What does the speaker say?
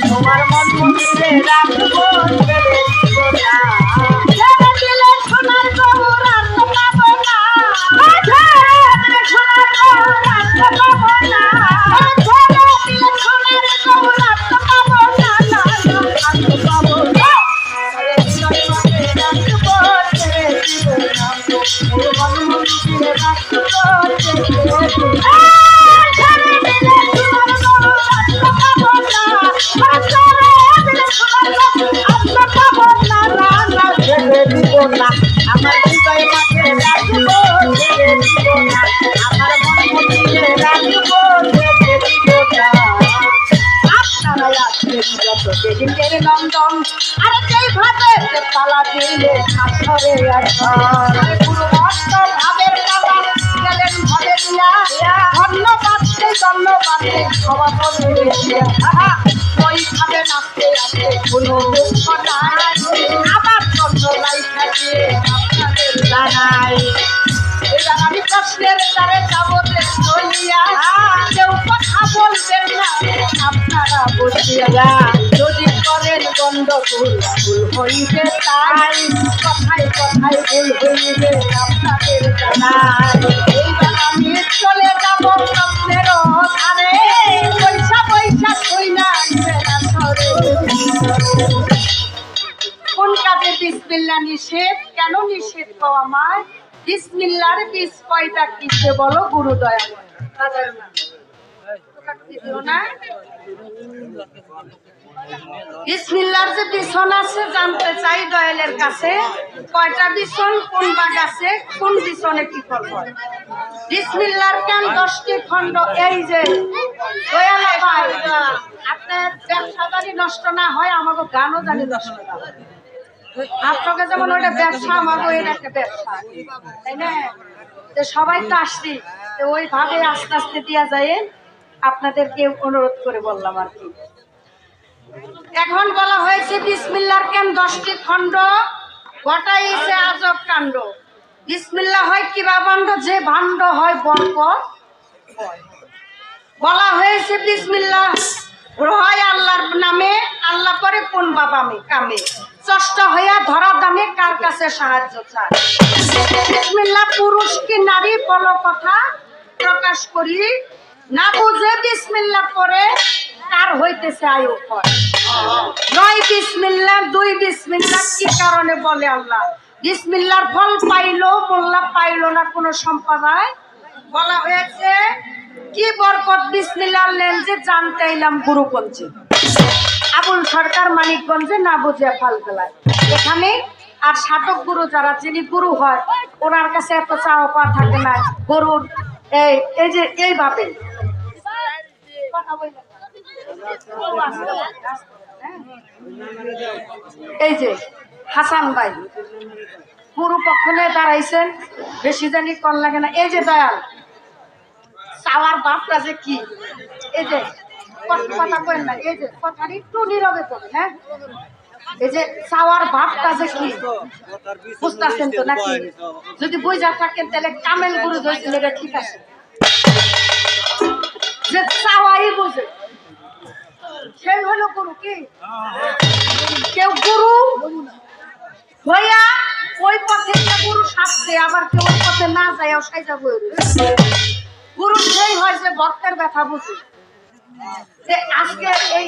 তোমার মন মন্দিরে রাখবো সোনার গৌরার পাবো না, সোনার গৌরার পাবো না, সোনার গৌরার পাবো না, পাবো না আমার হৃদয় মাঝে রাখবো, আমার মন মন্দিরে রাখবো, আপনারা আসবেন যত দেশের নন্দন, আর যেইভাবে পালা দিলে আসরে পুরো ভক্ত ভাবের কালা গেলেন ভরে দিয়া, ধন্যবাদে ধন্যবাদে সভাপতি ওইভাবে নাচতে আসতে কোনো দুঃখ নাই, আবার চন্দ্রলাই থাকিয়ে আপনাদের জানাই। এবার আমি প্রশ্নের দ্বারে যাবো চলিয়া, কেউ কথা বলবেন না আপনারা বসিয়া, যদি করেন গন্ডগোল ভুল হইবে তাই, কথায় কথায় ভুল হইবে আপনাদের জানাই। এইবার আমি চলে যাবো প্রশ্নের ধারে, পয়সা পয়সা ছই না কোন কাজে বিসমিল্লাহ নিষেধ, কেন নিষেধ কও আমায়? বিসমিল্লাহর বীজ কয়টা কিসে বলো গুরু দয়াময়? বিসমিল্লাহর যে বিছন আছে জানতে চাই দয়ালের কাছে, কয়টা বিছন, কোন বাগাছে, কোন বিছনে কি ফল হয়? বিসমিল্লাহর কেন 10টি খণ্ড? এই যে দয়াল ভাই, আপনার ব্যবসাদারি নষ্ট না হয়, আমাকে গানও জানি নষ্ট না হয়। আপনাকে যেমন ওটা ব্যবসা, আমাকে এর একটা ব্যবসা, তাই না? সবাই তো আসছি, ওইভাবে আস্তে আস্তে দিয়া যায়, আপনাদেরকে অনুরোধ করে বললাম আর কি। এখন বলা হয়েছে বিসমিল্লাহর কেন 10টি খণ্ড, ঘটাইছে আজব কাণ্ড। বিসমিল্লাহ হয় কিবা ভাণ্ড, যে ভাণ্ড হয় বরকত। বলা হয়েছে বিসমিল্লাহ হয় আল্লাহর নামে, আল্লাহ করে কোন বাবামে কামে, চষ্ট হইয়া ধরা দামে কার কাছে সাহায্য চায়। বিসমিল্লাহ পুরুষ কি নারী বলো কথা প্রকাশ করি, না বুঝে বিসমিল্লাহ পরে কার হইতেছে আয়ু হয়। 9 বিসমিল্লাহ 2 বিসমিল্লাহ কি কারণে বলে আল্লাহ? বিসমিল্লাহর ফল পাইলো মোল্লা, পাইলো না কোনো সম্প্রদায়। বলা হয়েছে কি বরকত বিসমিল্লাহর লেন্সে জানতে এলাম গুরুগঞ্জে, আবুল সরকার মানিকগঞ্জে, না বুঝে ফালতলায় এখানে। আর সাধক গুরু যারা, যিনি গুরু হয়, ওনার কাছে এত চাওয়া পাওয়া থাকে না। গরুর এই যে এইভাবে এই যে হাসান ভাই গুরু পক্ষ নিয়ে দাঁড়াইছেন, বেশি জানি কল লাগে না। এই যে দয়াল চাওয়ার বাপটা যে কি, এই যে কথা কইেন না, এই যে কথাটা একটু নীরবে করবেন। হ্যাঁ, এই যে চাওয়ার ভাবটা যে কি বুঝতেছেন তো নাকি? যদি বুঝা থাকেন তাহলে কামেল গুরু ধরেছিল, এটা ঠিক আছে। যে চাওয়াই বুঝে সেই হলো গুরু। কি কেউ গুরু হইয়া ওই পথে গুরু সাজছে, আবার কেউ ওই পথে না যায় সাইজা বই। গুরু সেই হয় যে ভক্তের ব্যথা বুঝে, যে আজকে এই